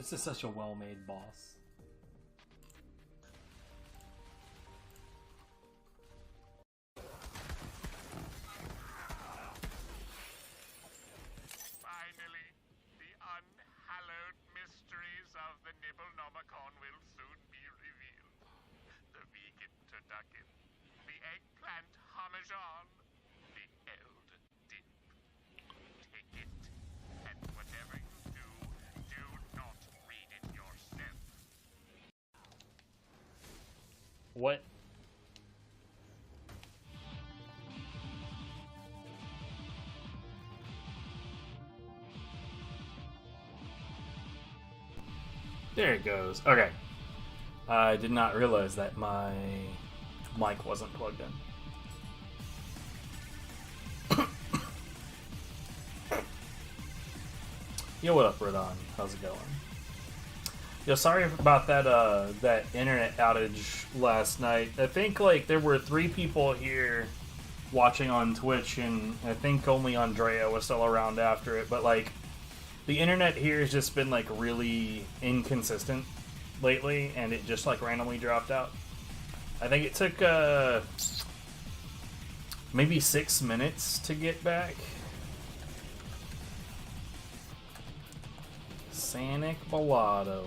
This is such a well-made boss. Finally, the unhallowed mysteries of the Nibble-Nomicon will soon be revealed. The vegan turducken, the eggplant parmesan, the eld dip. Take it, and whatever you do not read it yourself. What? There it goes. Okay. I did not realize that my mic wasn't plugged in. Yo, what up, Radon? How's it going? Yo, sorry about that that internet outage last night. I think like there were 3 people here watching on Twitch, and I think only Andrea was still around after it, but like the internet here has just been like really inconsistent lately, and it just like randomly dropped out. I think it took maybe 6 minutes to get back. Sanic Bellado.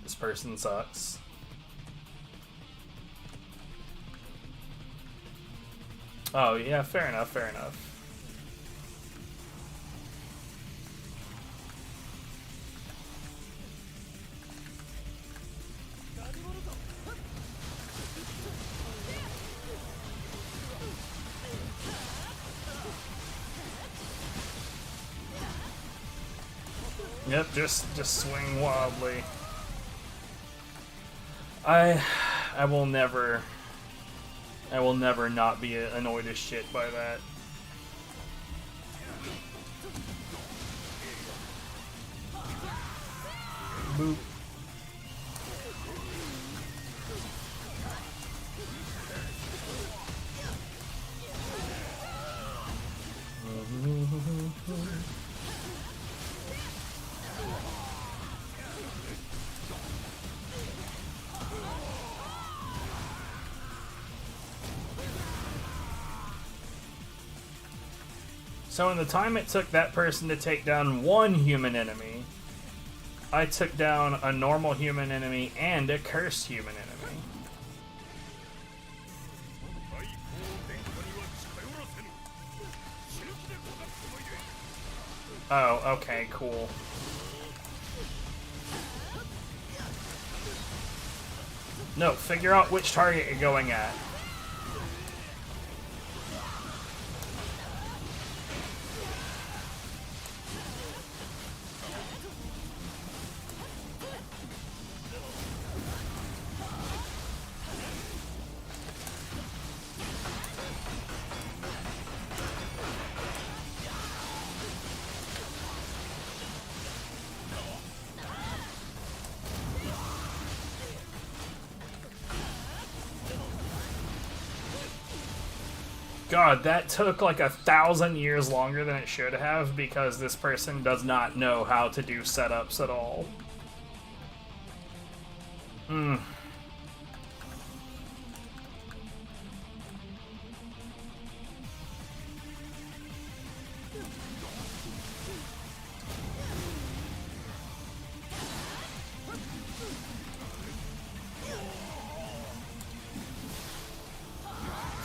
This person sucks. Oh yeah, fair enough, fair enough. Yep, just swing wildly. I will never not be annoyed as shit by that. Boop. So in the time it took that person to take down one human enemy, I took down a normal human enemy and a cursed human enemy. Oh, okay, cool. No, figure out which target you're going at. God, that took like 1,000 years longer than it should have because this person does not know how to do setups at all.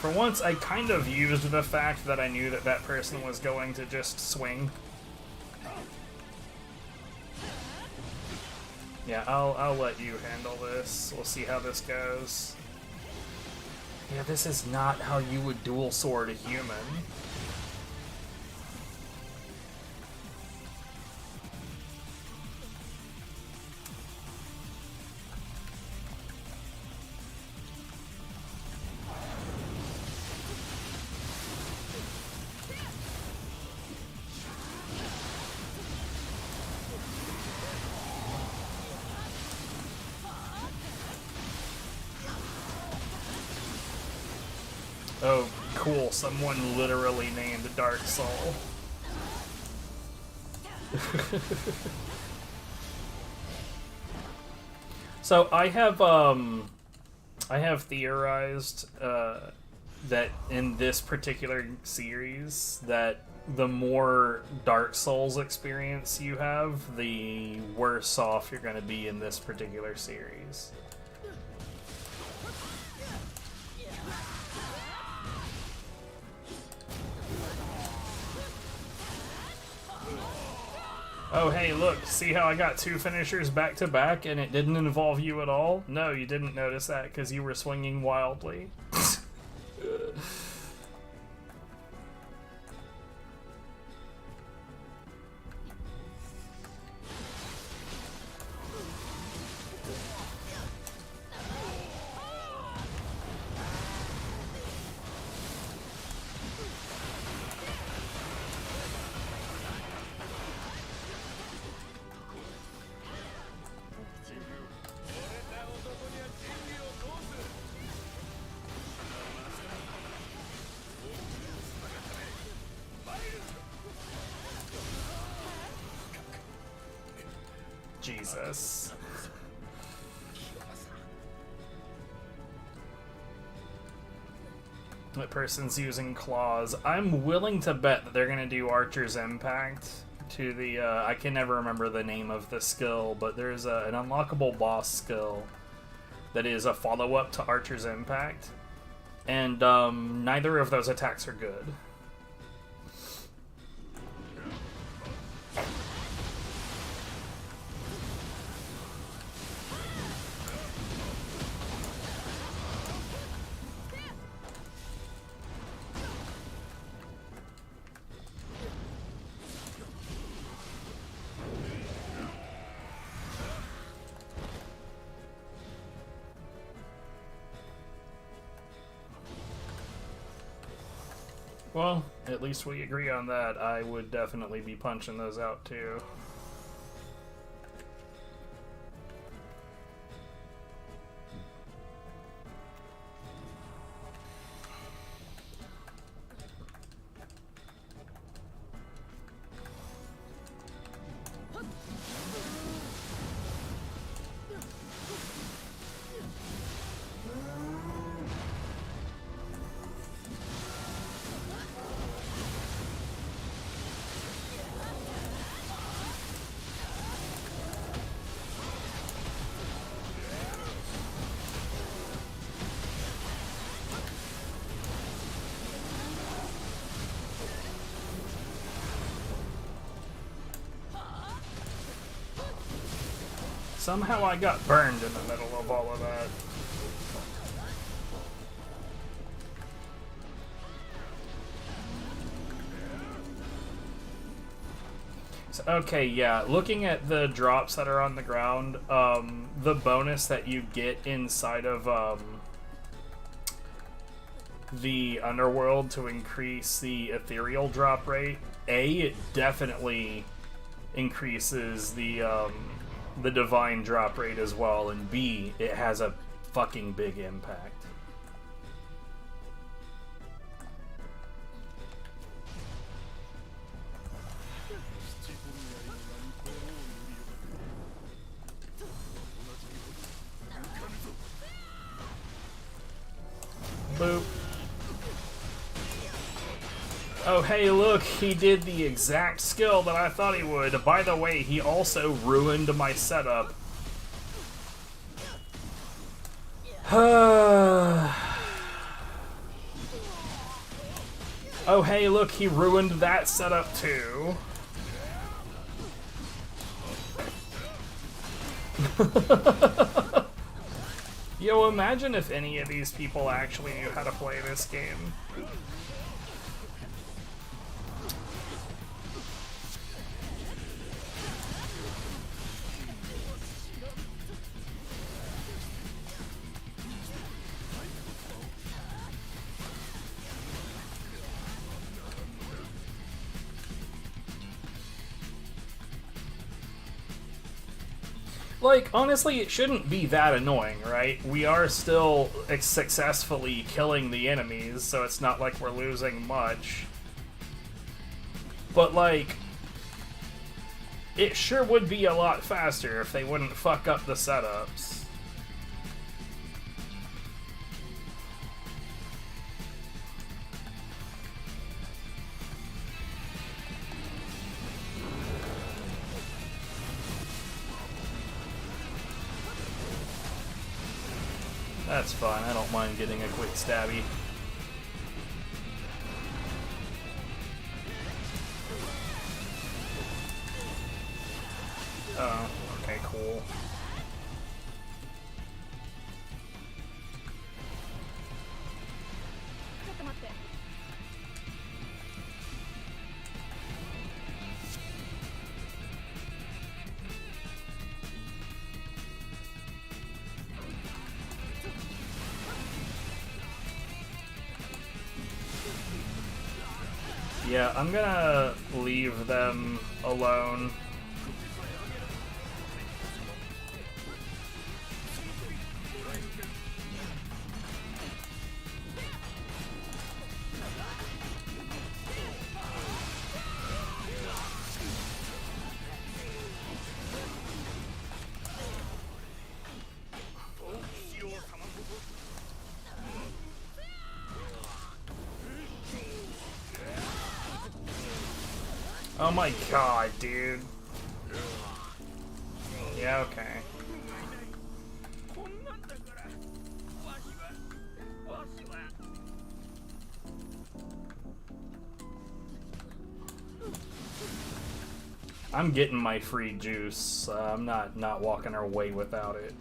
For once, I kind of used the fact that I knew that that person was going to just swing. Yeah, I'll let you handle this. We'll see how this goes. Yeah, this is not how you would dual sword a human. Oh, cool. Someone literally named Dark Soul. So I have theorized that in this particular series that the more Dark Souls experience you have, the worse off you're going to be in this particular series. Oh, hey, look, see how I got 2 finishers back to back and it didn't involve you at all? No, you didn't notice that because you were swinging wildly. Jesus. That person's using claws. I'm willing to bet that they're going to do Archer's Impact to the... I can never remember the name of the skill, but there's an unlockable boss skill that is a follow-up to Archer's Impact. And neither of those attacks are good. Well, at least we agree on that. I would definitely be punching those out too. Somehow I got burned in the middle of all of that. So, okay, yeah, looking at the drops that are on the ground, the bonus that you get inside of the underworld to increase the ethereal drop rate, it definitely increases the divine drop rate as well, and B, it has a fucking big impact. Boop. Oh, hey, look, he did the exact skill that I thought he would. By the way, he also ruined my setup. Oh, hey, look, he ruined that setup too. Yo, imagine if any of these people actually knew how to play this game. Like, honestly, it shouldn't be that annoying, right? We are still successfully killing the enemies, so it's not like we're losing much. But, like, it sure would be a lot faster if they wouldn't fuck up the setups. That's fine. I don't mind getting a quick stabby. Oh, okay, cool. Yeah, I'm gonna leave them alone. Oh my god, dude. Yeah, okay. I'm getting my free juice. I'm not walking away without it.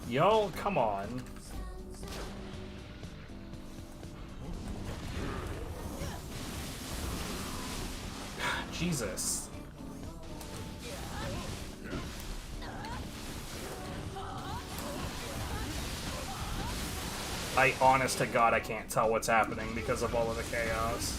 Y'all, come on. Jesus. Honest to God, I can't tell what's happening because of all of the chaos.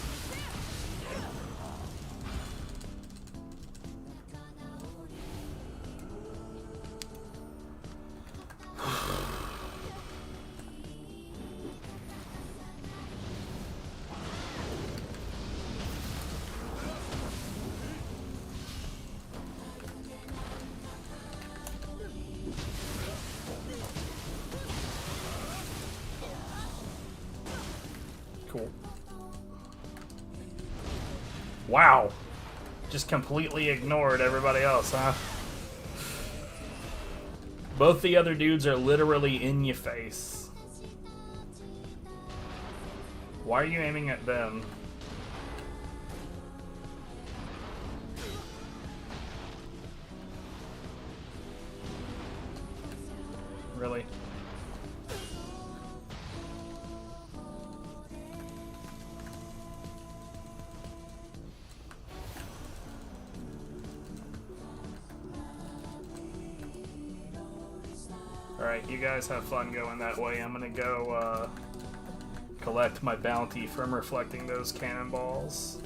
Cool. Wow. Just completely ignored everybody else, huh? Both the other dudes are literally in your face. Why are you aiming at them? Really? Alright, you guys have fun going that way. I'm gonna go collect my bounty from reflecting those cannonballs.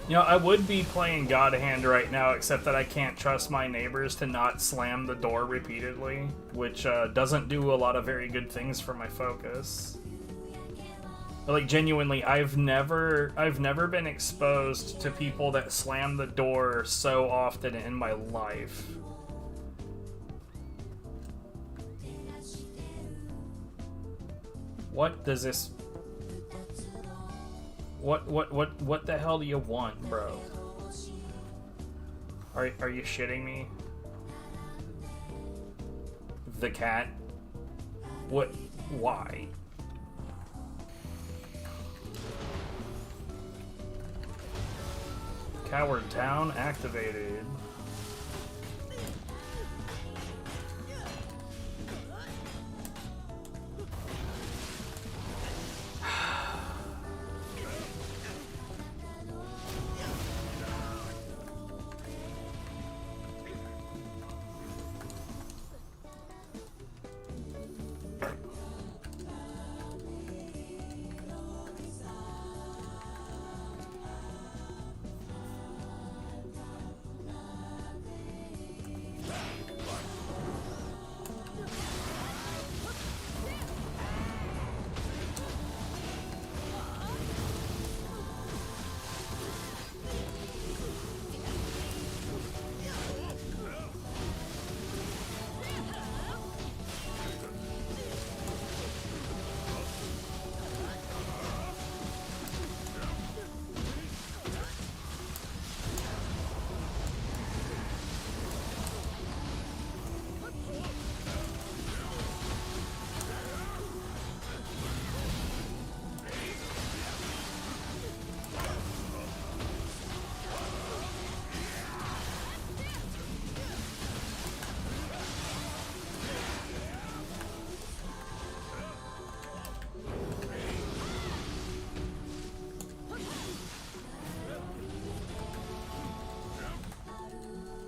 You know, I would be playing God Hand right now, except that I can't trust my neighbors to not slam the door repeatedly, which doesn't do a lot of very good things for my focus. But, like, genuinely, I've never been exposed to people that slam the door so often in my life. What does this... What the hell do you want, bro? Are you shitting me? The cat? What? Why? Coward Town activated.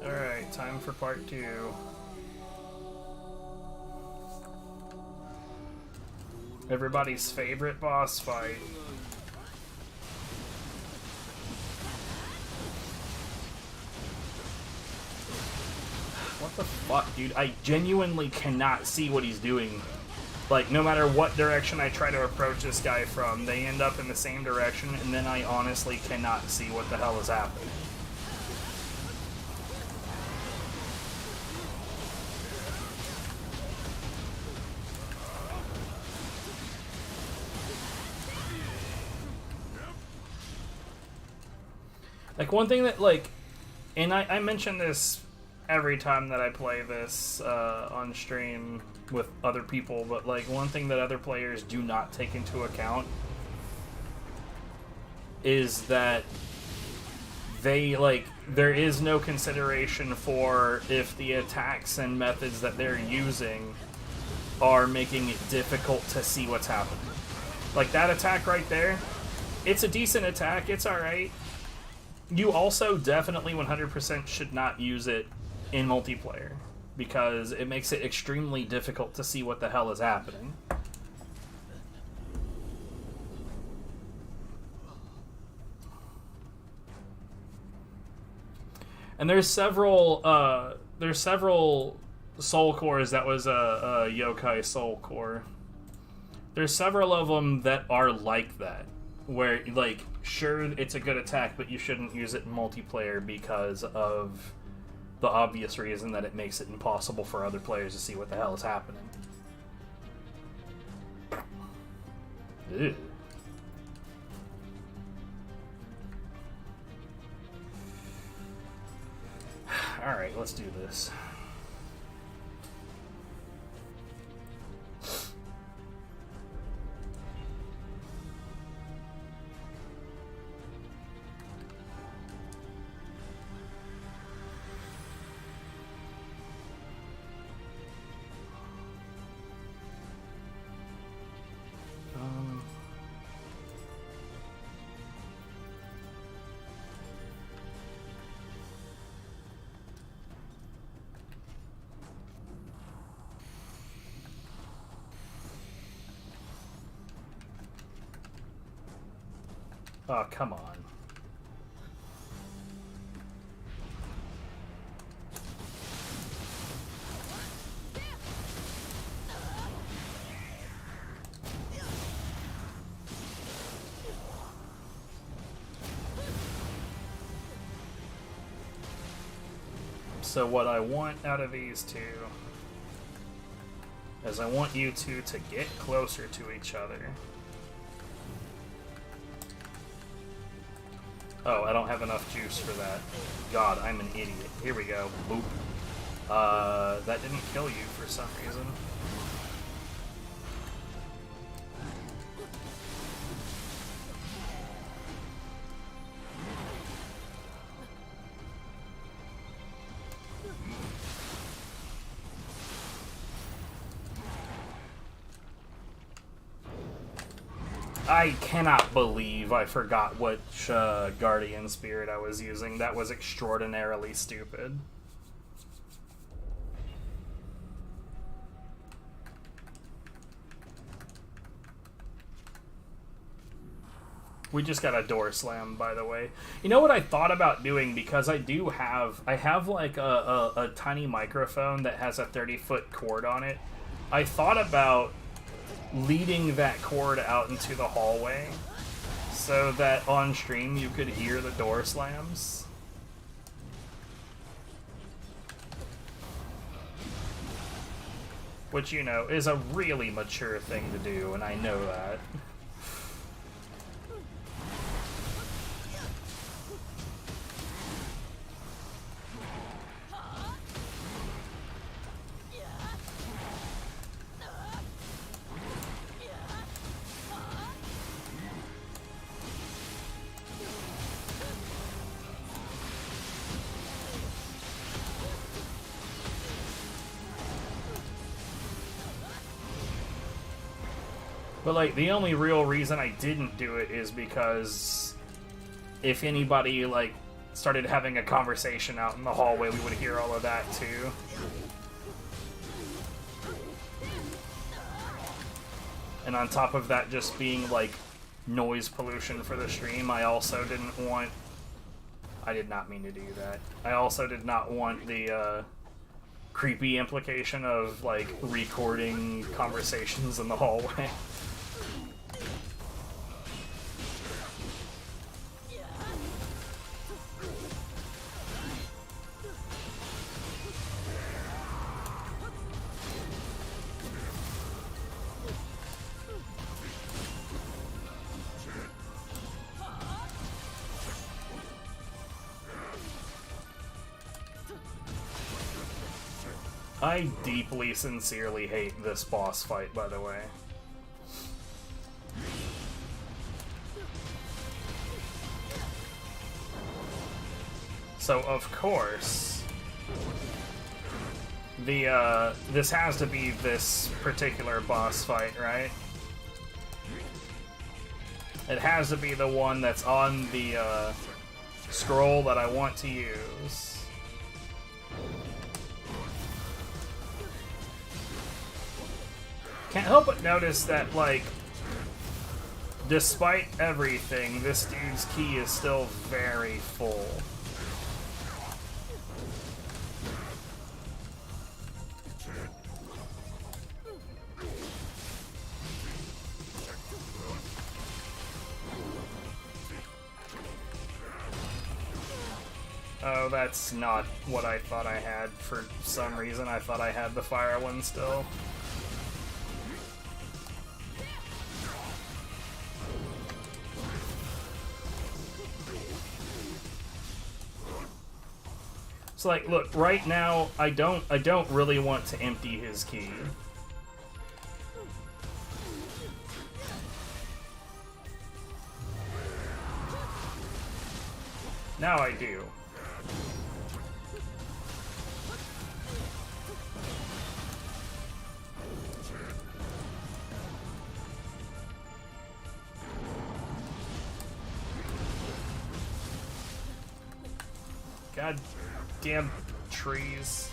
Alright, time for part 2. Everybody's favorite boss fight. What the fuck, dude? I genuinely cannot see what he's doing. Like, no matter what direction I try to approach this guy from, they end up in the same direction, and then I honestly cannot see what the hell is happening. Like, one thing that, like, and I mention this every time that I play this on stream with other people, but, like, one thing that other players do not take into account is that they, like, there is no consideration for if the attacks and methods that they're using are making it difficult to see what's happening. Like, that attack right there, it's a decent attack, it's alright. You also definitely 100% should not use it in multiplayer, because it makes it extremely difficult to see what the hell is happening. And there's several soul cores that was a yokai soul core. There's several of them that are like that, where, like, sure, it's a good attack, but you shouldn't use it in multiplayer because of the obvious reason that it makes it impossible for other players to see what the hell is happening. Ew. Alright, let's do this. Oh, come on. So what I want out of these two is I want you two to get closer to each other. Oh, I don't have enough juice for that. God, I'm an idiot. Here we go. Boop. That didn't kill you for some reason. I cannot believe I forgot which Guardian Spirit I was using. That was extraordinarily stupid. We just got a door slam, by the way. You know what I thought about doing, because I have like a tiny microphone that has a 30-foot cord on it. I thought about leading that cord out into the hallway so that on stream you could hear the door slams. Which, you know, is a really mature thing to do, and I know that. But, like, the only real reason I didn't do it is because if anybody, like, started having a conversation out in the hallway, we would hear all of that, too. And on top of that just being, like, noise pollution for the stream, I also didn't want... I did not mean to do that. I also did not want the, creepy implication of, like, recording conversations in the hallway. I deeply, sincerely hate this boss fight, by the way. So, of course, this has to be this particular boss fight, right? It has to be the one that's on the, scroll that I want to use. Can't help but notice that, like, despite everything, this dude's key is still very full. Oh, that's not what I thought I had. For some reason, I thought I had the fire one still. So, like, look, right now, I don't really want to empty his key. Now I do. God damn trees.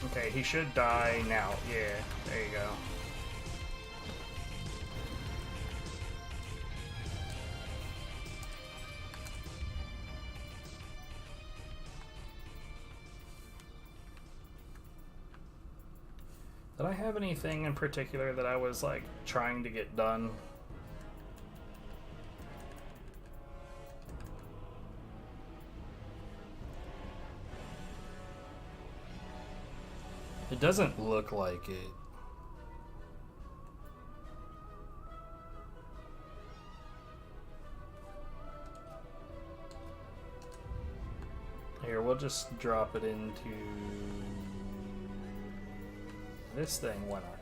Okay, he should die now. Yeah, there you go. Did I have anything in particular that I was, like, trying to get done? It doesn't look like it. Here, we'll just drop it into this thing. Why not?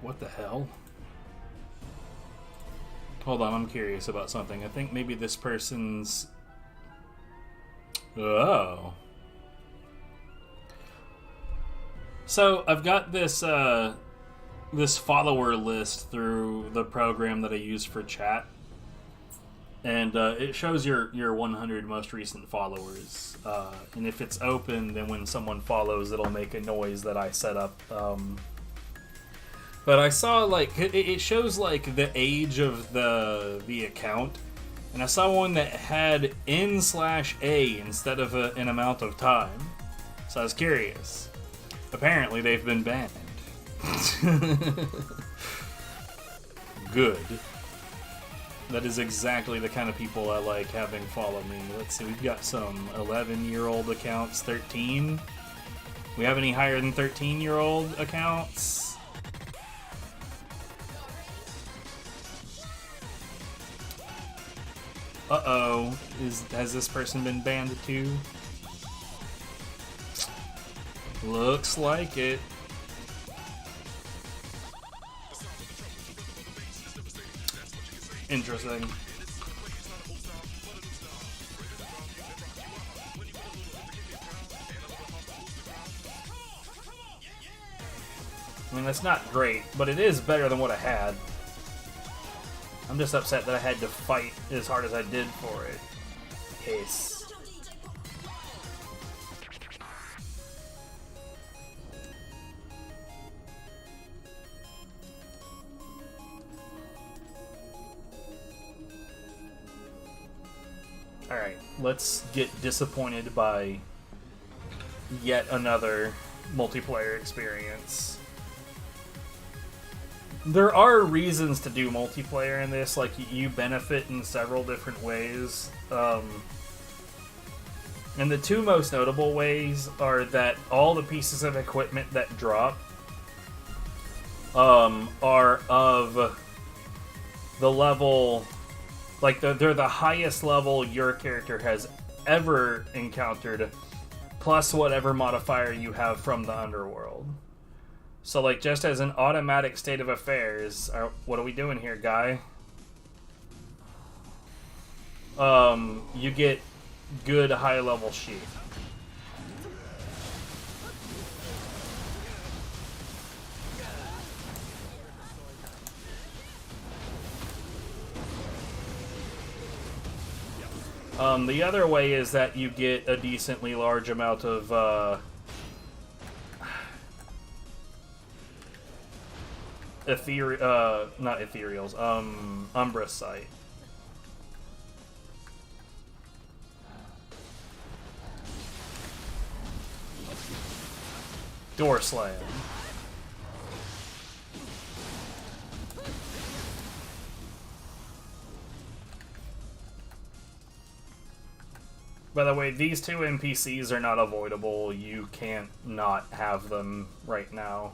What the hell? Hold on, I'm curious about something. I think maybe this person's... Oh. So, I've got this, this follower list through the program that I use for chat. And it shows your 100 most recent followers. And if it's open, then when someone follows, it'll make a noise that I set up. But I saw, like, it shows, like, the age of the account. And I saw one that had N/A instead of an amount of time. So I was curious. Apparently, they've been banned. Good. That is exactly the kind of people I like having follow me. Let's see, we've got some 11-year-old accounts, 13. We have any higher than 13-year-old accounts? Uh-oh. Has this person been banned too? Looks like it. Interesting. I mean, that's not great, but it is better than what I had. I'm just upset that I had to fight as hard as I did for it. Case. Alright, let's get disappointed by yet another multiplayer experience. There are reasons to do multiplayer in this, like you benefit in several different ways. And the two most notable ways are that all the pieces of equipment that drop are of the level, like they're the highest level your character has ever encountered, plus whatever modifier you have from the underworld. So, like, just as an automatic state of affairs, what are we doing here, guy? You get good high-level sheep. The other way is that you get a decently large amount of, not ethereals, Umbra Sight. Door Slam. By the way, these two NPCs are not avoidable. You can't not have them right now.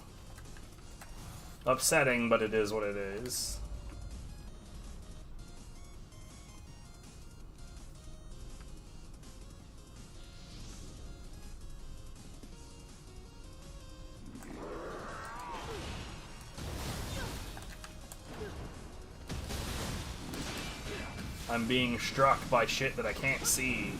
Upsetting, but it is what it is. I'm being struck by shit that I can't see.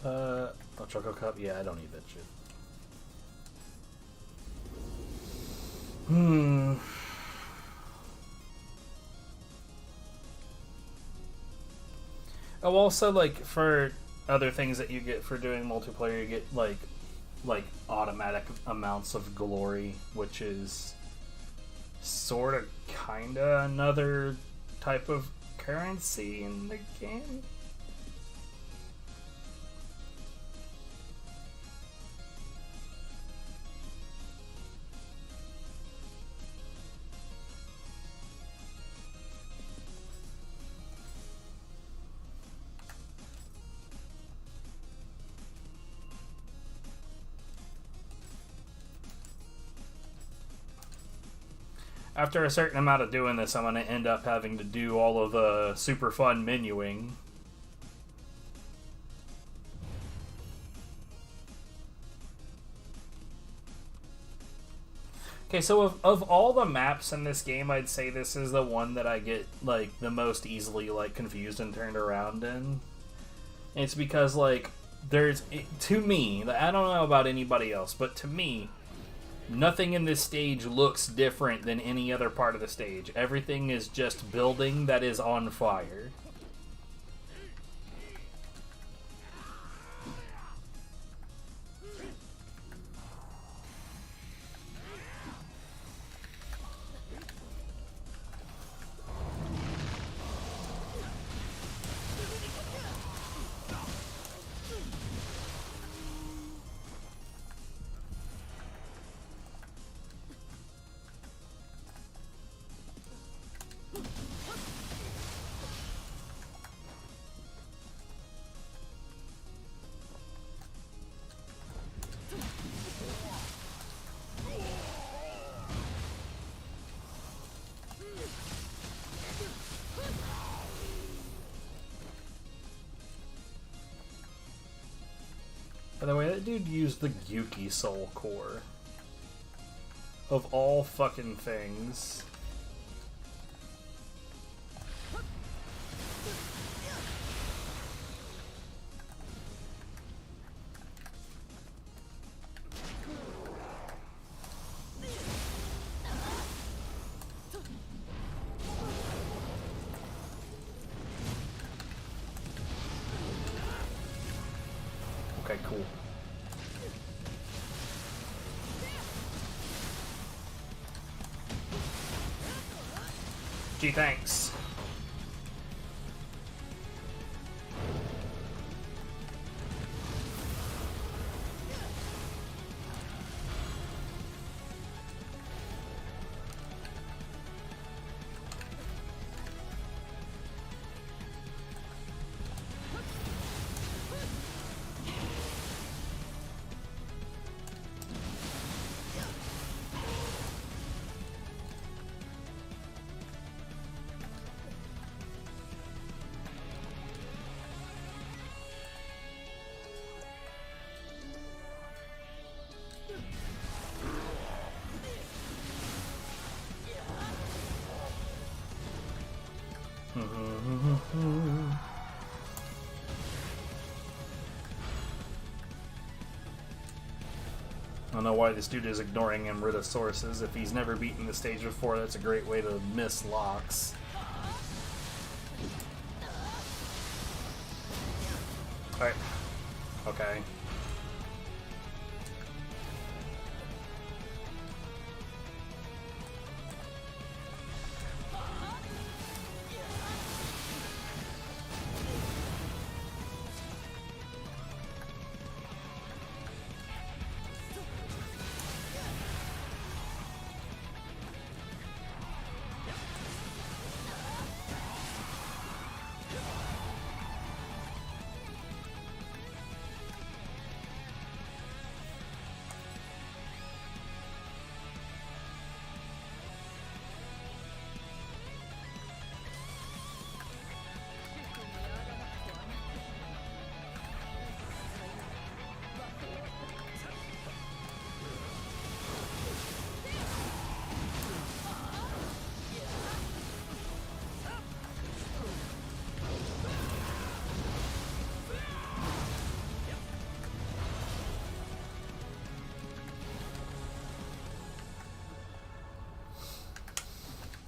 A Choco Cup? Yeah, I don't need that shit. Oh, also, like, for other things that you get for doing multiplayer, you get, like automatic amounts of glory, which is sort of, kinda another type of currency in the game. After a certain amount of doing this, I'm going to end up having to do all of the super fun menuing. Okay, so of all the maps in this game, I'd say this is the one that I get, like, the most easily, like, confused and turned around in. It's because, like, to me, I don't know about anybody else, but to me, nothing in this stage looks different than any other part of the stage. Everything is just building that is on fire. By the way, that dude used the Yuki Soul Core. Of all fucking things. Okay, cool. Gee, thanks. I don't know why this dude is ignoring Amrita sources. If he's never beaten the stage before, that's a great way to miss locks. Alright. Okay.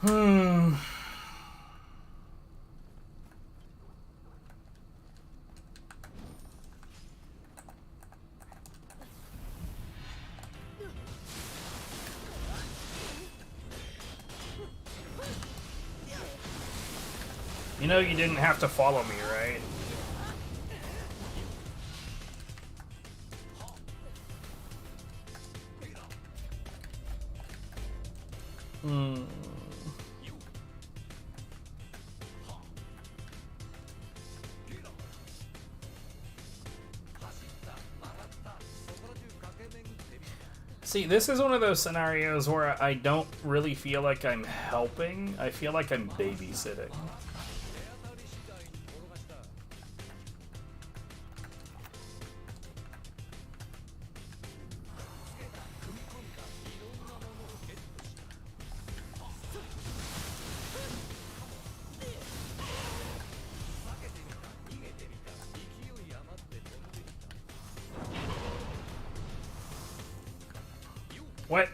Hmm. You know you didn't have to follow me, right? Hmm. See, this is one of those scenarios where I don't really feel like I'm helping. I feel like I'm babysitting. What?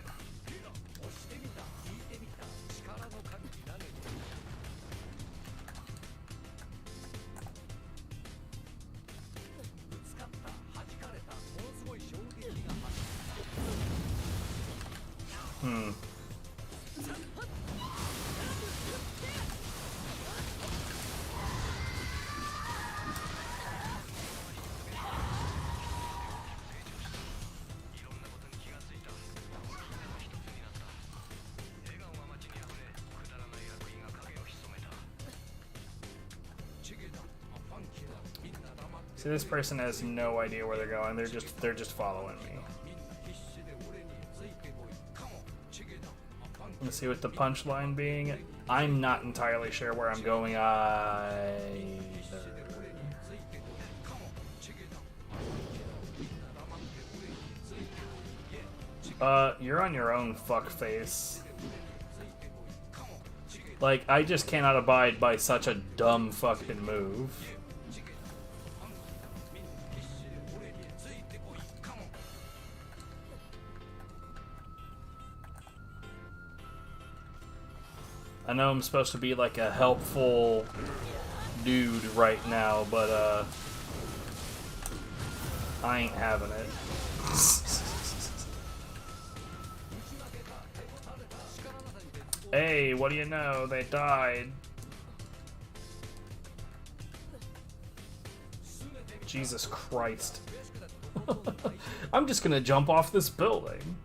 Hmm. See, this person has no idea where they're going. They're just following me. Let's see what the punchline being. I'm not entirely sure where I'm going either. You're on your own, fuckface. Like, I just cannot abide by such a dumb fucking move. I know I'm supposed to be like a helpful dude right now, but I ain't having it. Hey, what do you know? They died. Jesus Christ. I'm just gonna jump off this building.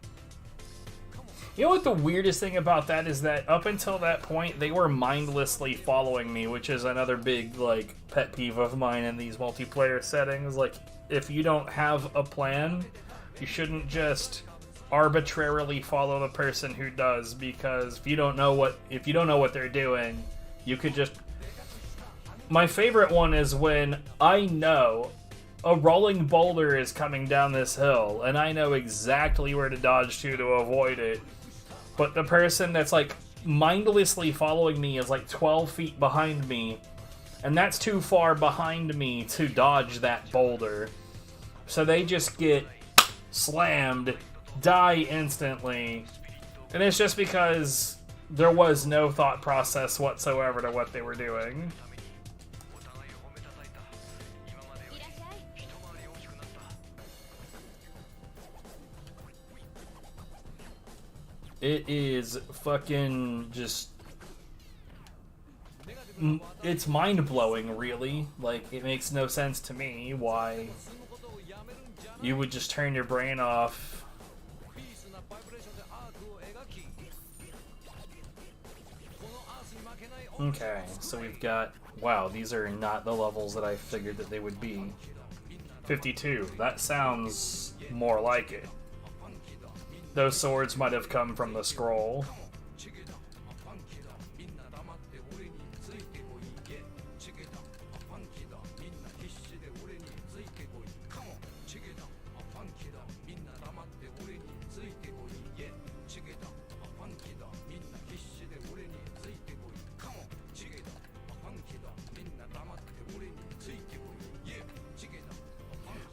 You know what the weirdest thing about that is that up until that point, they were mindlessly following me, which is another big, like, pet peeve of mine in these multiplayer settings. Like, if you don't have a plan, you shouldn't just arbitrarily follow the person who does, because if you don't know what they're doing, you could just... My favorite one is when I know a rolling boulder is coming down this hill, and I know exactly where to dodge to avoid it, but the person that's like mindlessly following me is like 12 feet behind me, and that's too far behind me to dodge that boulder. So they just get slammed, die instantly, and it's just because there was no thought process whatsoever to what they were doing. It is fucking just... It's mind-blowing, really. Like, it makes no sense to me why you would just turn your brain off. Okay, so we've got... Wow, these are not the levels that I figured that they would be. 52. That sounds more like it. Those swords might have come from the scroll.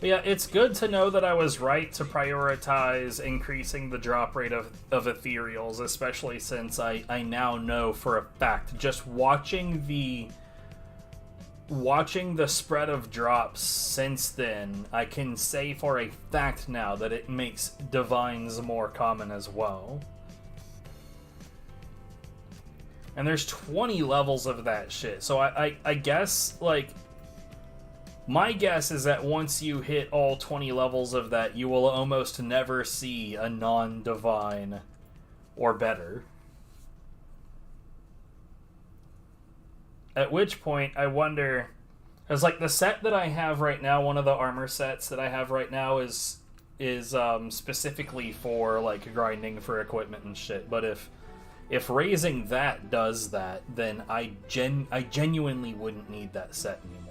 But yeah, it's good to know that I was right to prioritize increasing the drop rate of ethereals, especially since I now know for a fact, just watching the spread of drops since then, I can say for a fact now that it makes divines more common as well. And there's 20 levels of that shit. So I guess, like, my guess is that once you hit all 20 levels of that, you will almost never see a non-divine or better. At which point, I wonder... Because, like, the set that I have right now, one of the armor sets that I have right now is specifically for, like, grinding for equipment and shit. But if raising that does that, then I genuinely wouldn't need that set anymore.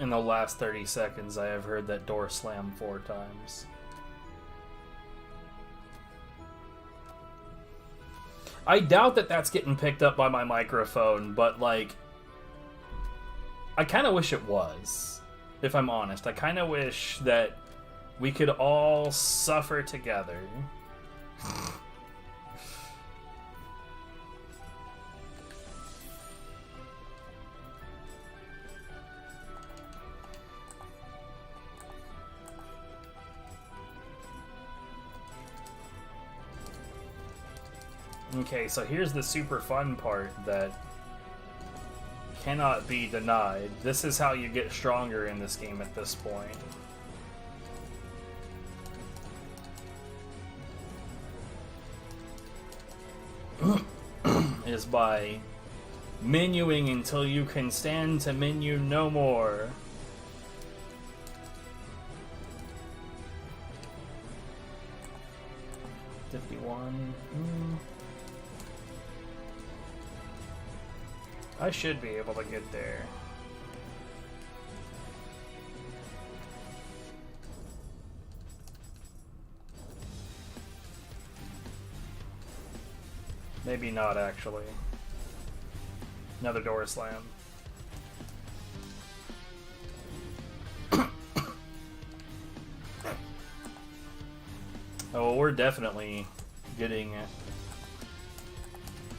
In the last 30 seconds, I have heard that door slam 4 times. I doubt that that's getting picked up by my microphone, but, like, I kind of wish it was, if I'm honest. I kind of wish that we could all suffer together. Okay, so here's the super fun part that cannot be denied. This is how you get stronger in this game at this point. Is by menuing until you can stand to menu no more. I should be able to get there. Maybe not, actually. Another door slam. Oh, well, we're definitely getting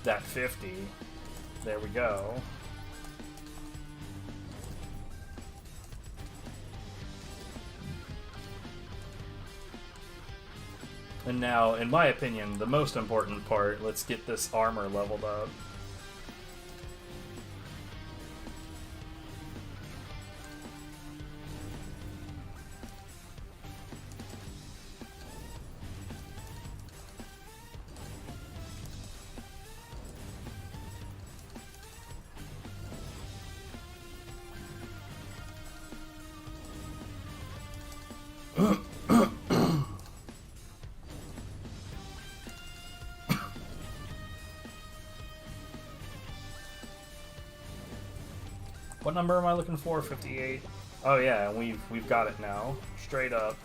that 50. There we go. And now, in my opinion, the most important part, let's get this armor leveled up. What number am I looking for? 58. Oh yeah, we've got it now. Straight up.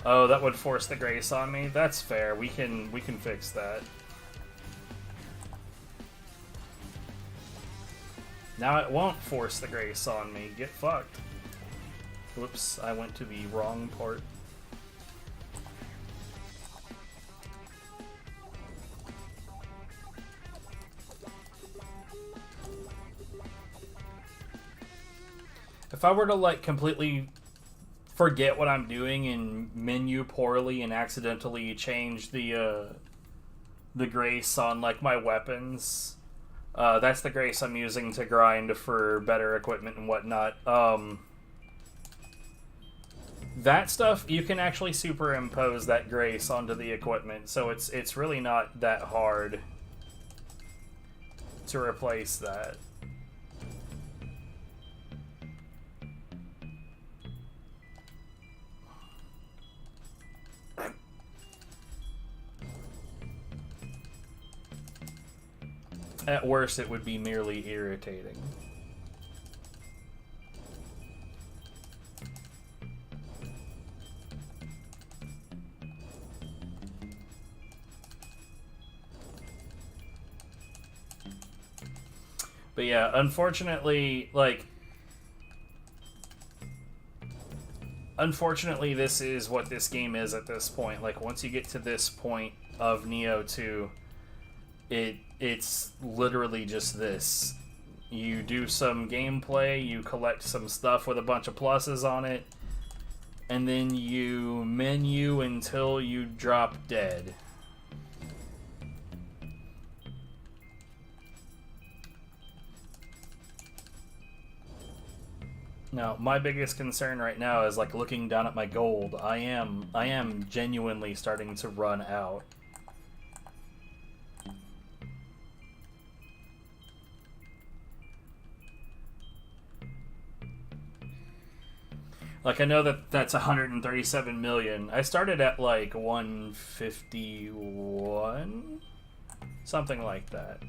Oh, that would force the grace on me. That's fair. We can fix that. Now it won't force the grace on me. Get fucked. Whoops, I went to the wrong part. If I were to, like, completely forget what I'm doing and menu poorly and accidentally change the grace on like my weapons. That's the grace I'm using to grind for better equipment and whatnot. That stuff, you can actually superimpose that grace onto the equipment, so it's really not that hard to replace that. At worst, it would be merely irritating. But yeah, unfortunately, unfortunately, this is what this game is at this point. Like, once you get to this point of Nioh 2, it's literally just this. You do some gameplay, you collect some stuff with a bunch of pluses on it, and then you menu until you drop dead. Now, my biggest concern right now is like looking down at my gold. I am genuinely starting to run out. Like, I know that that's 137 million. I started at like 151, something like that.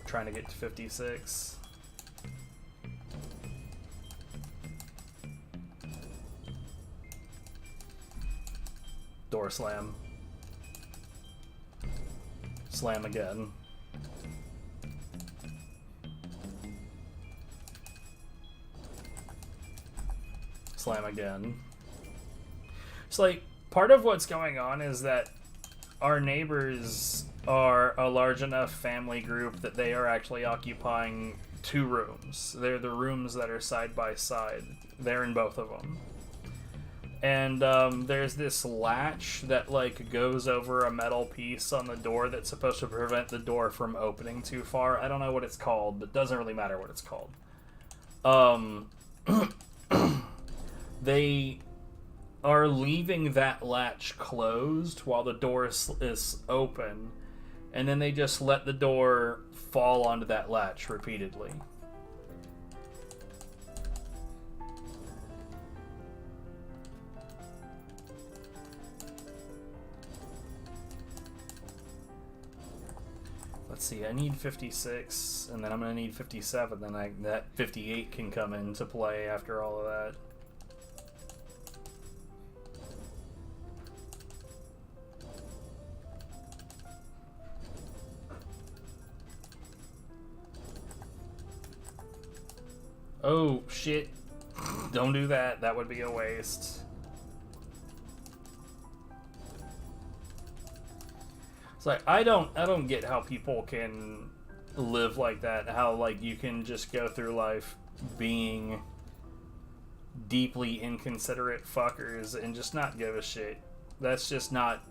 Trying to get to 56. Door slam. Slam again. Slam again. It's like, part of what's going on is that our neighbors are a large enough family group that they are actually occupying 2 rooms. They're the rooms that are side by side. They're in both of them. And there's this latch that like goes over a metal piece on the door that's supposed to prevent the door from opening too far. I don't know what it's called, but it doesn't really matter what it's called. They are leaving that latch closed while the door is open, and then they just let the door fall onto that latch repeatedly. Let's see, I need 56, and then I'm going to need 57, then that 58 can come into play after all of that. Oh, shit. Don't do that. That would be a waste. It's like, I don't get how people can live like that. How, like, you can just go through life being deeply inconsiderate fuckers and just not give a shit. That's just not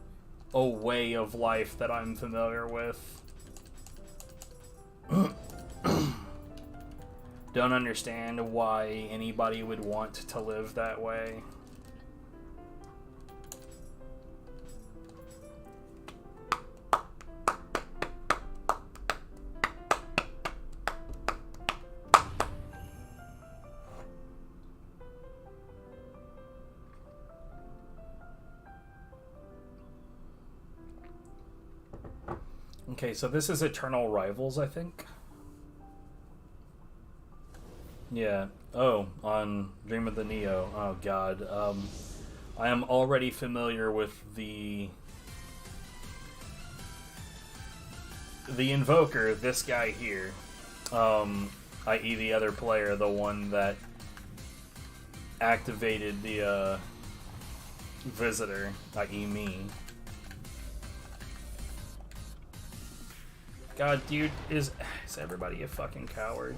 a way of life that I'm familiar with. Don't understand why anybody would want to live that way. Okay, so this is Eternal Rivals, I think. Yeah. Oh, on Dream of the Nioh. Oh, God. I am already familiar with the Invoker, this guy here. I.e. the other player, the one that activated the, Visitor, i.e. me. God, dude, is everybody a fucking coward?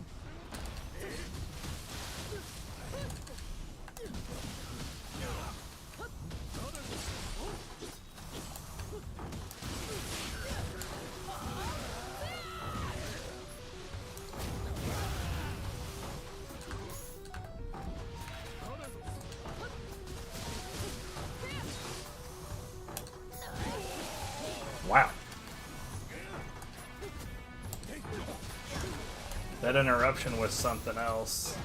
Wow. That interruption was something else.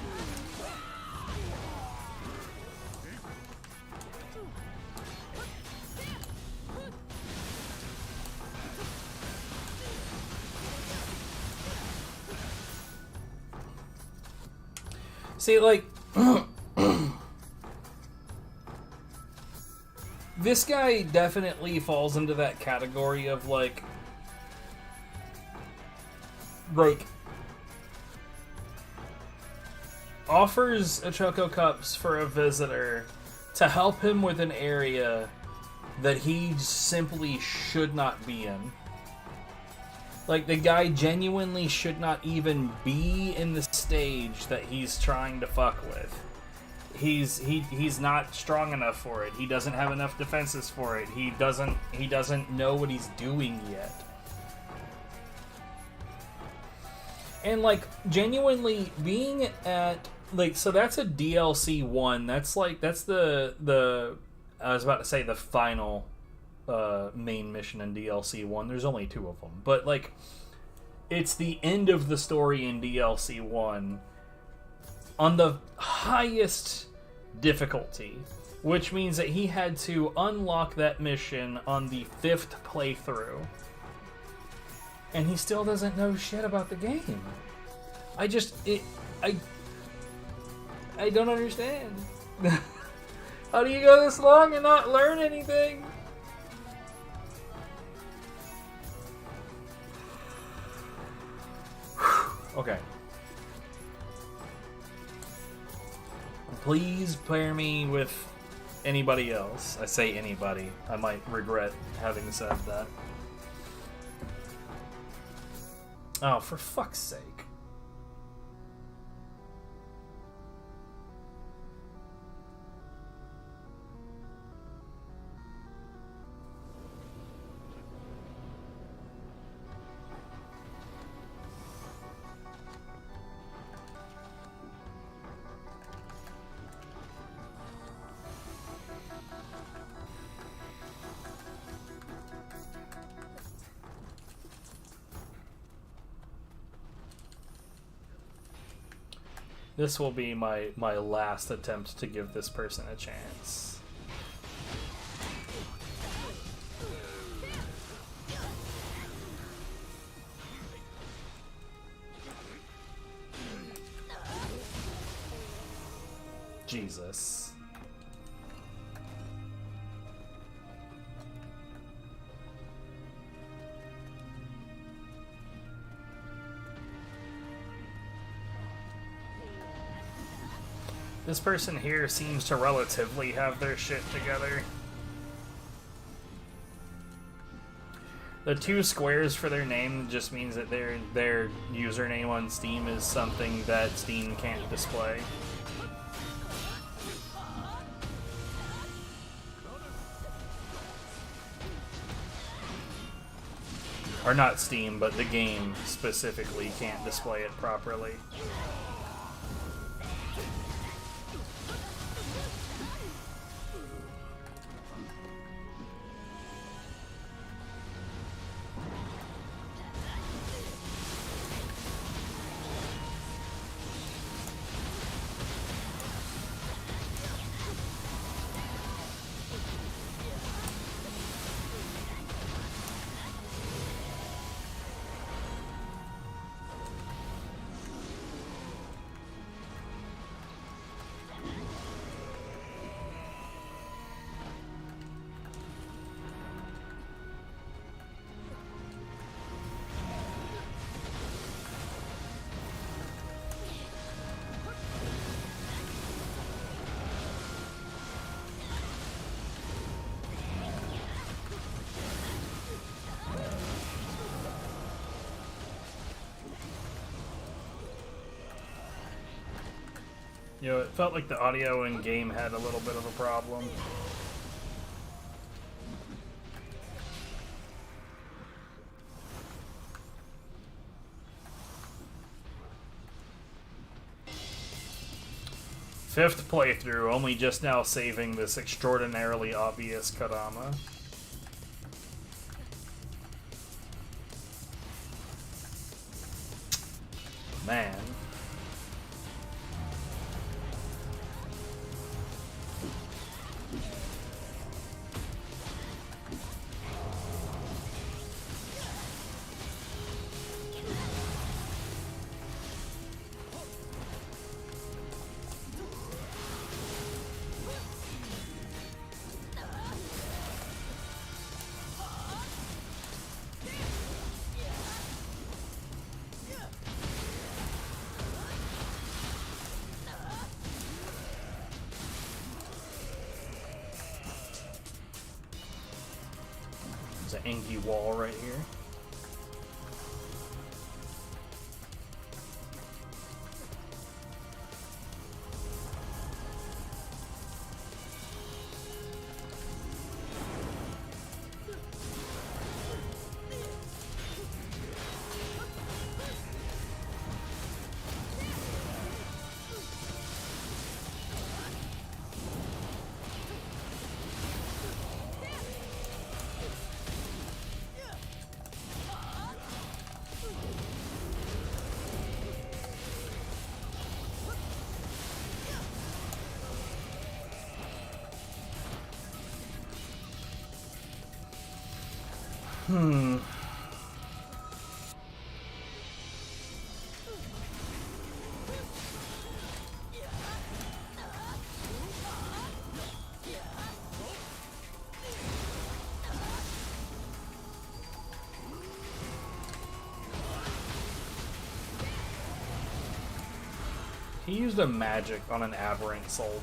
See, like, this guy definitely falls into that category of, like, offers a Choco Cups for a visitor to help him with an area that he simply should not be in. Like, the guy genuinely should not even be in the stage that he's trying to fuck with. He's not strong enough for it. He doesn't have enough defenses for it. He doesn't know what he's doing yet. And, like, genuinely being at, like, so that's a DLC 1. That's the I was about to say the final main mission in DLC 1. There's only 2 of them. But, like, it's the end of the story in DLC 1 on the highest difficulty, which means that he had to unlock that mission on the 5th playthrough. And he still doesn't know shit about the game. I don't understand. How do you go this long and not learn anything? Okay. Please pair me with anybody else. I say anybody. I might regret having said that. Oh, for fuck's sake. This will be my last attempt to give this person a chance. Jesus. This person here seems to relatively have their shit together. The 2 squares for their name just means that their username on Steam is something that Steam can't display. Or not Steam, but the game specifically can't display it properly. You know, it felt like the audio in game had a little bit of a problem. Fifth playthrough, only just now saving this extraordinarily obvious Kodama. Man. There's an inky wall right here. He used a magic on an aberrant soldier.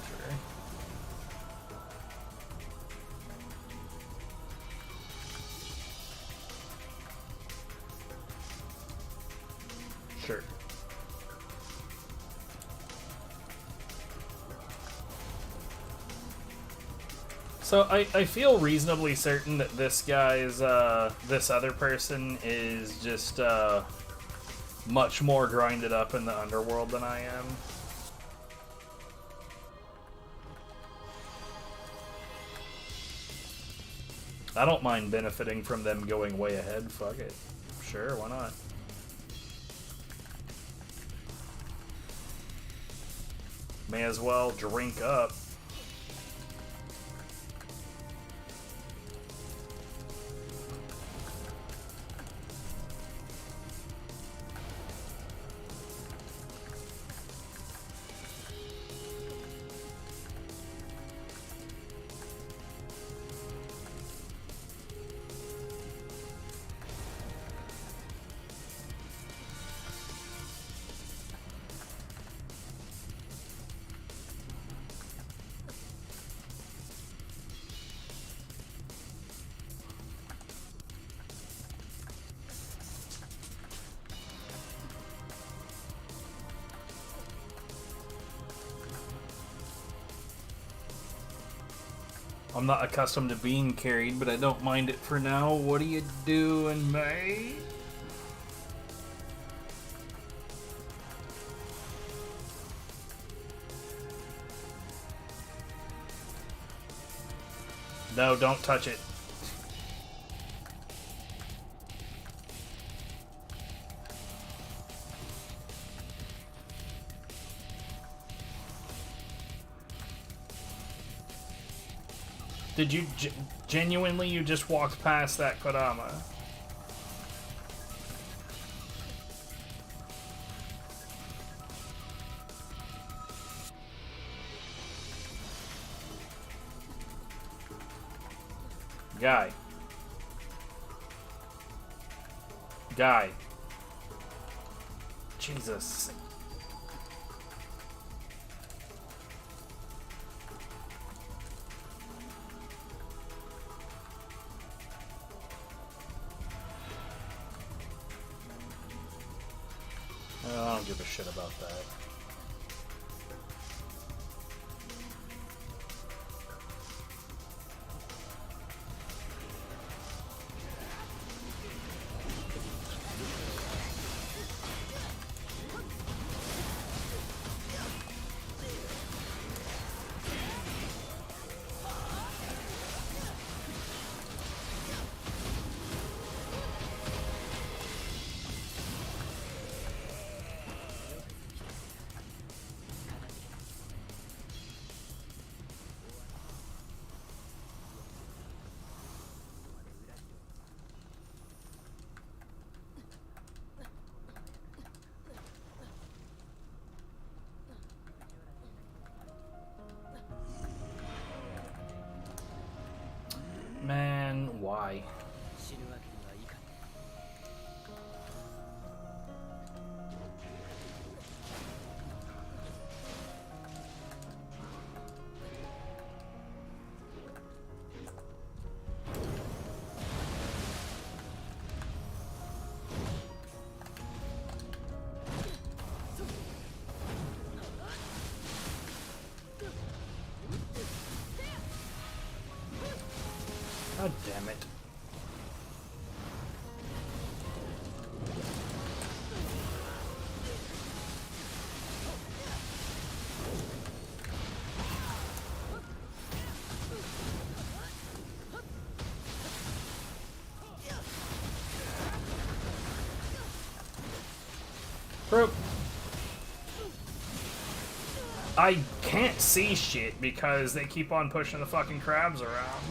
Sure. So I feel reasonably certain that this guy's, this other person is just, much more grinded up in the underworld than I am. I don't mind benefiting from them going way ahead. Fuck it. Sure, why not? May as well drink up. I'm not accustomed to being carried, but I don't mind it for now. What are you doing, mate? No, don't touch it. Did you genuinely, you just walked past that Kodama? Guy. Guy. Jesus. I don't give a shit about that. why. God damn it. Bro. I can't see shit because they keep on pushing the fucking crabs around.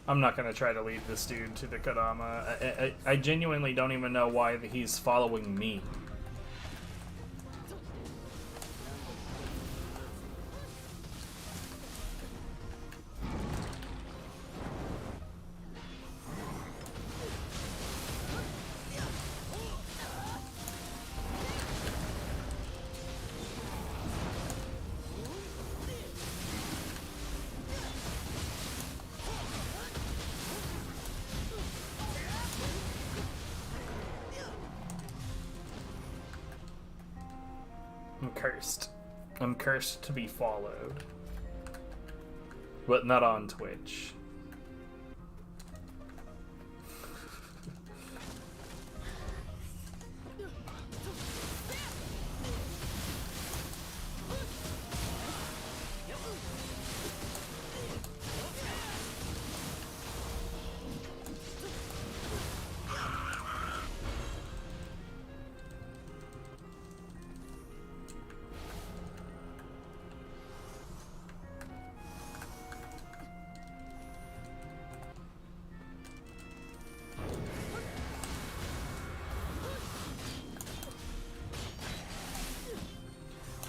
I'm not gonna try to lead this dude to the Kodama. I genuinely don't even know why he's following me. I'm cursed. I'm cursed to be followed. But not on Twitch.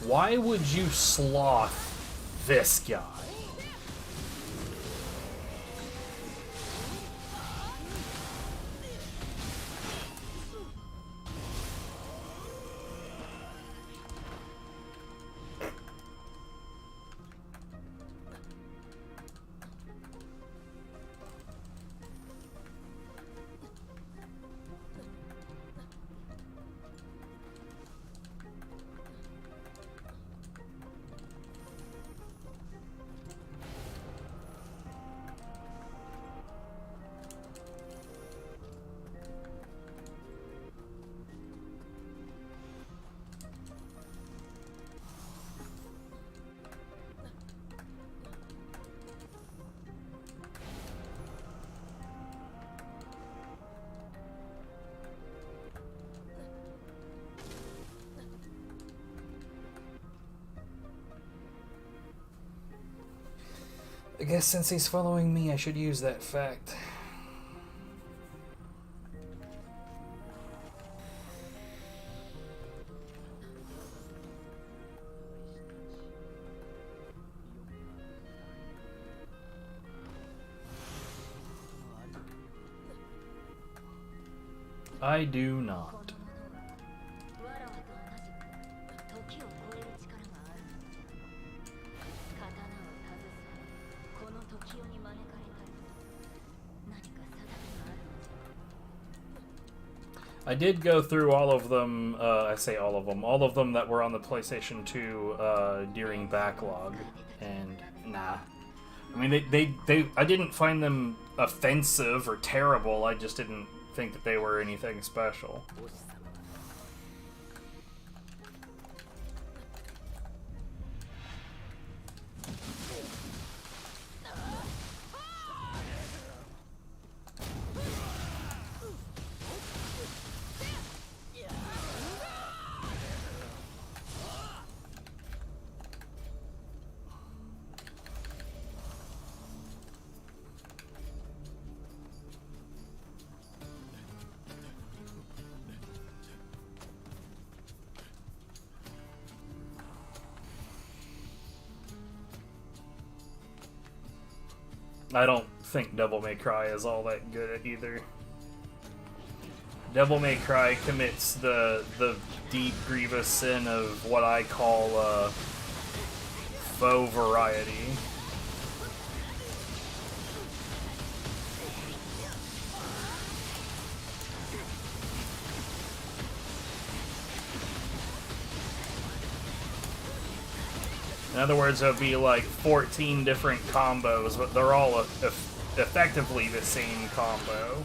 Why would you sloth this guy? I guess since he's following me, I should use that fact. I do not. I did go through all of them, I say all of them that were on the PlayStation 2 during backlog, and nah. I mean, I didn't find them offensive or terrible, I just didn't think that they were anything special. I don't think Devil May Cry is all that good at either. Devil May Cry commits the deep, grievous sin of what I call faux variety. In other words, it would be like 14 different combos, but they're all effectively the same combo.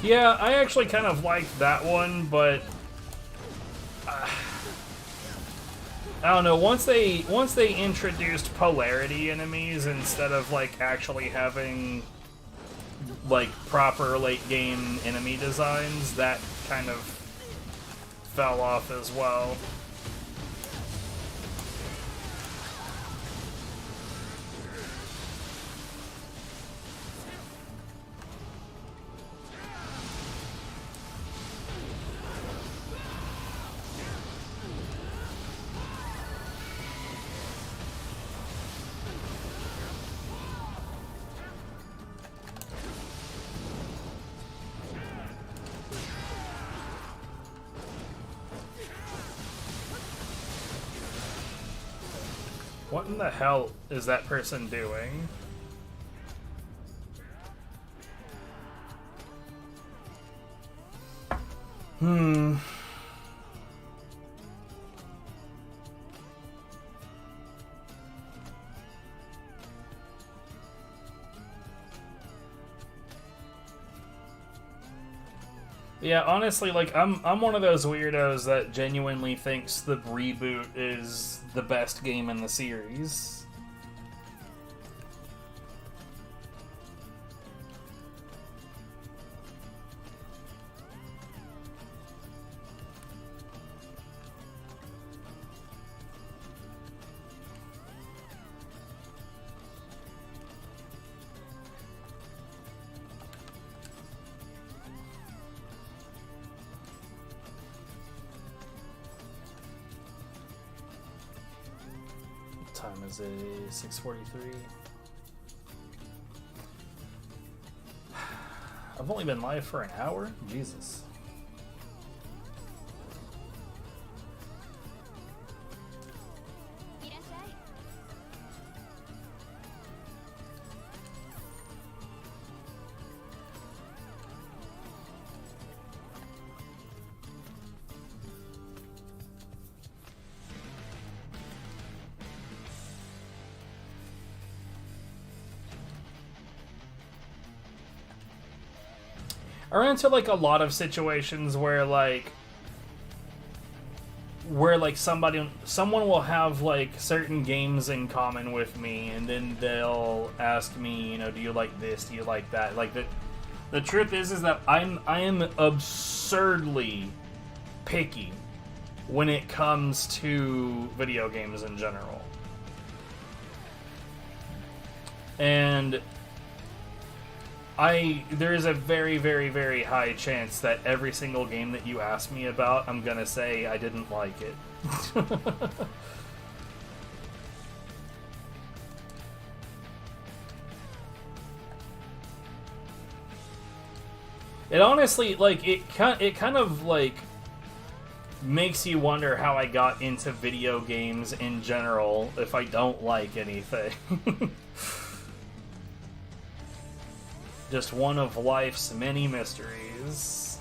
Yeah, I actually kind of liked that one, but I don't know. Once they introduced polarity enemies instead of like actually having like proper late game enemy designs, that kind of fell off as well. What in the hell is that person doing? Yeah, honestly, like I'm one of those weirdos that genuinely thinks the reboot is the best game in the series. Time is a 6:43. I've only been live for an hour? Jesus. I ran into like a lot of situations where someone will have like certain games in common with me, and then they'll ask me, you know, do you like this? Do you like that? Like the truth is that I am absurdly picky when it comes to video games in general. And there is a very, very, very high chance that every single game that you ask me about, I'm gonna say I didn't like it. It honestly, like, it kind of, like, makes you wonder how I got into video games in general if I don't like anything. Just one of life's many mysteries.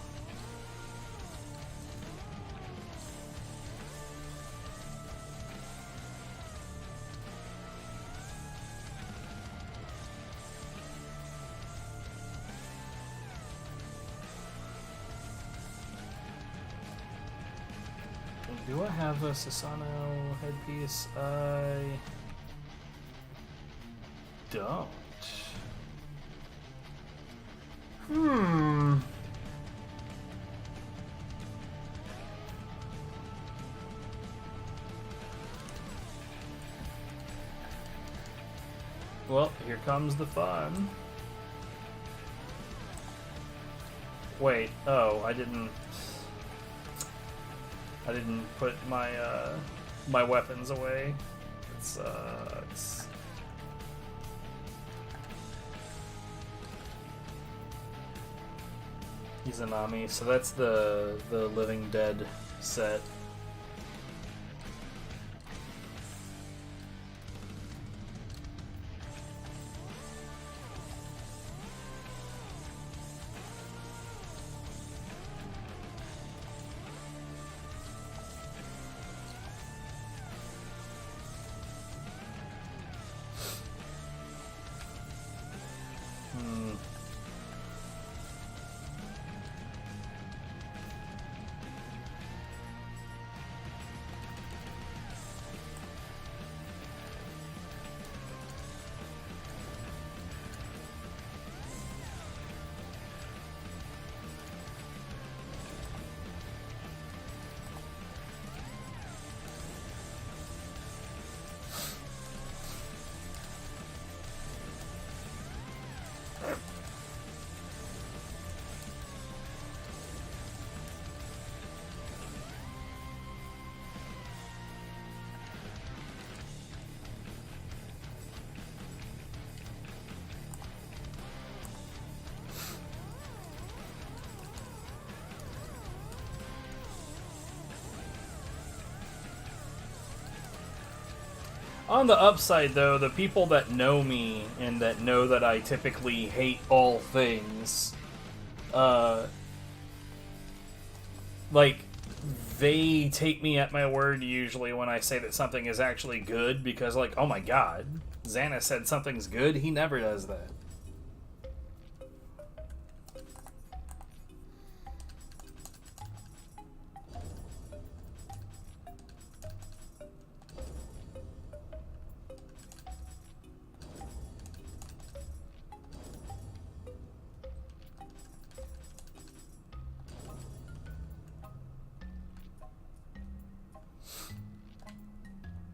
Do I have a Sasano headpiece? I don't. Well, here comes the fun. Wait, oh, I didn't put my my weapons away. It's Izanami, so that's the Living Dead set. On the upside, though, the people that know me and that know that I typically hate all things, like, they take me at my word usually when I say that something is actually good, because, like, oh my god, Xana said something's good. He never does that.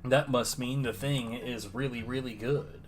That must mean the thing is really, really good.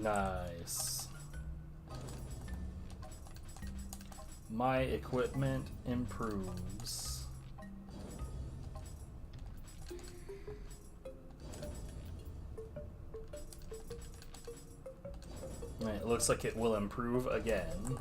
Nice. My equipment improves. Right, it looks like it will improve again.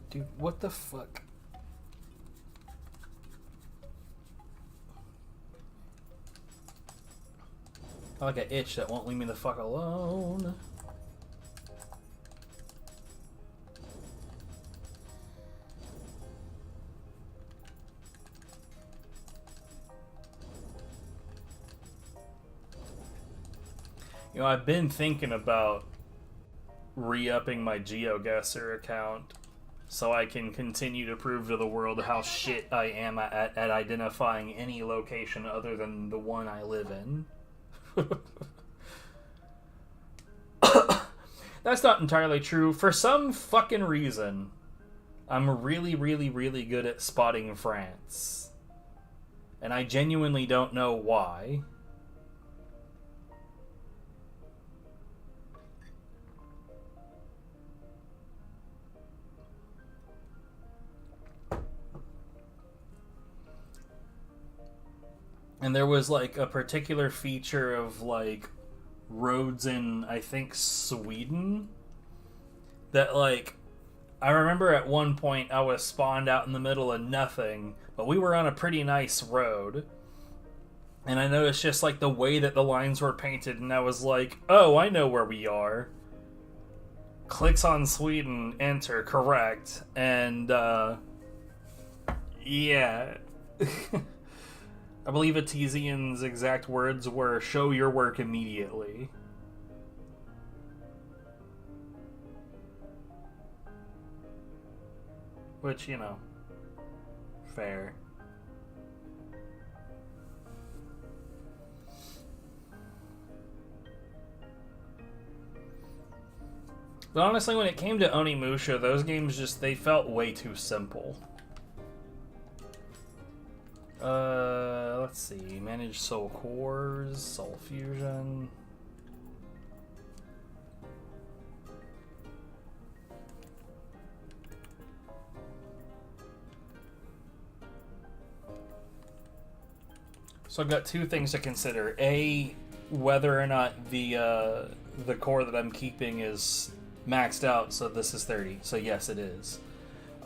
Dude, what the fuck? I like an itch that won't leave me the fuck alone. You know, I've been thinking about re-upping my GeoGuessr account so I can continue to prove to the world how shit I am at identifying any location other than the one I live in. That's not entirely true. For some fucking reason, I'm really, really, really good at spotting France. And I genuinely don't know why. And there was like a particular feature of like roads in, I think, Sweden that like I remember at one point I was spawned out in the middle of nothing, but we were on a pretty nice road. And I noticed just like the way that the lines were painted, and I was like, oh, I know where we are. Clicks on Sweden, enter, correct, and yeah. I believe Etizian's exact words were, show your work immediately. Which, you know, fair. But honestly, when it came to Onimusha, those games just, they felt way too simple. Let's see. Manage soul cores, soul fusion. So I've got two things to consider. A, whether or not the core that I'm keeping is maxed out, so this is 30. So yes, it is.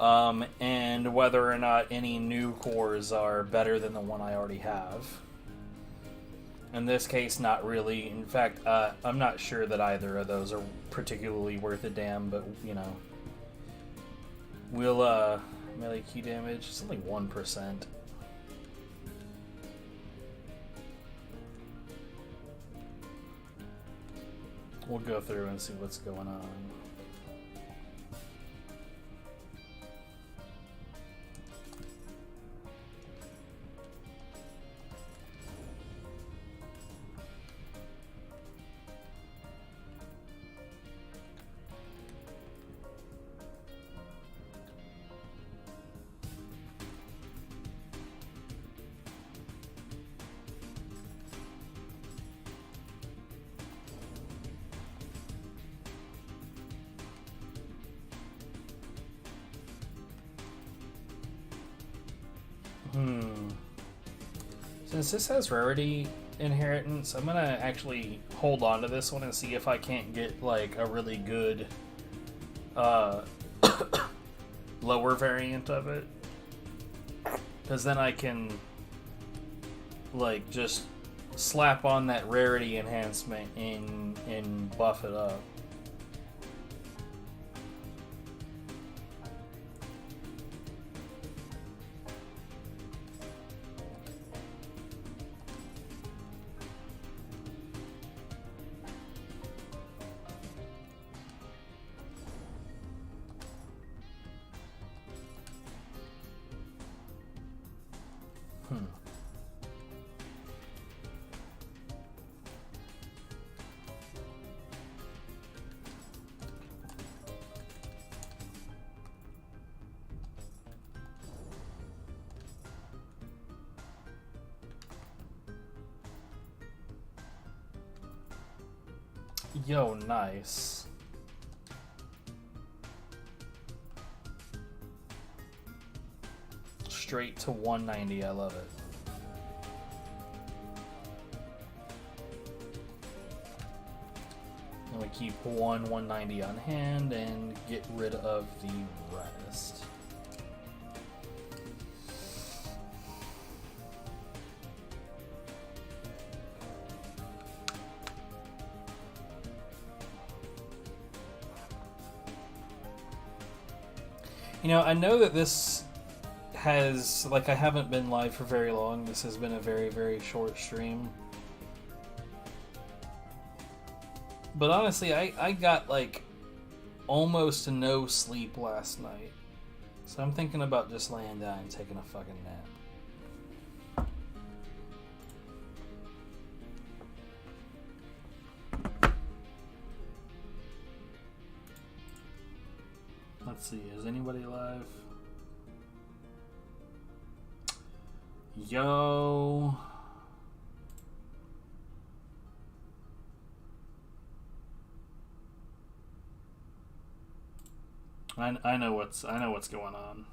And whether or not any new cores are better than the one I already have. In this case, not really. In fact, I'm not sure that either of those are particularly worth a damn, but, you know. We'll, melee key damage, it's only 1%. We'll go through and see what's going on. Since this has rarity inheritance, I'm gonna actually hold on to this one and see if I can't get like a really good lower variant of it, because then I can like just slap on that rarity enhancement and buff it up. Yo, nice. Straight to 190, I love it. keep one 190 on hand and get rid of the rest. You know, I know that this has, like, I haven't been live for very long. This has been a very, very short stream. But honestly, I got, like, almost no sleep last night. So I'm thinking about just laying down and taking a fucking nap. Let's see, is anybody alive? Yo. I know what's going on.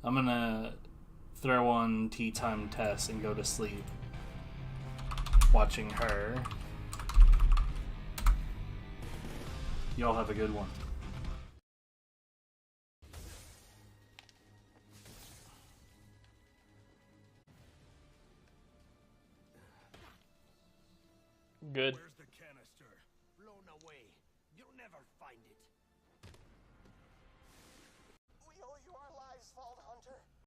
I'm gonna throw on Tea Time Tess and go to sleep watching her. Y'all have a good one. Good. Where's the canister? Blown away. You'll never find it.